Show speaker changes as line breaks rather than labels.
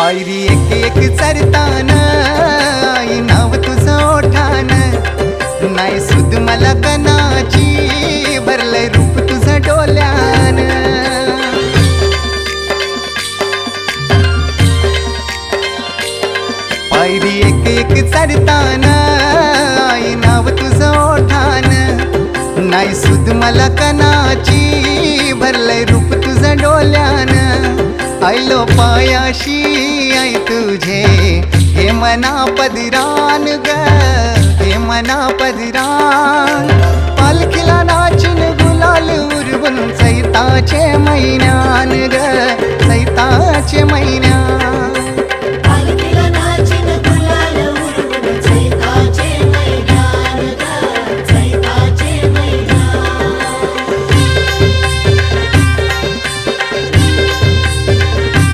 पायरी एक एक चरताना आई नाव तुझं ओठान, नाही सुद मला कनाची भरलंय रूप तुझं डोल्यान. पायरी एक एक चरताना आई नाव तुझं ओठान, नाही सुद मला कनाची भरलंय रूप तुझं डोल्यान. आयलो पायाशी आई तुझे हे मना पदरान ग, हे मना पदरान. पालखीला नाचून गुलाल उरवून चैताचे महिन्यान ग, चैताचे महिन्यान.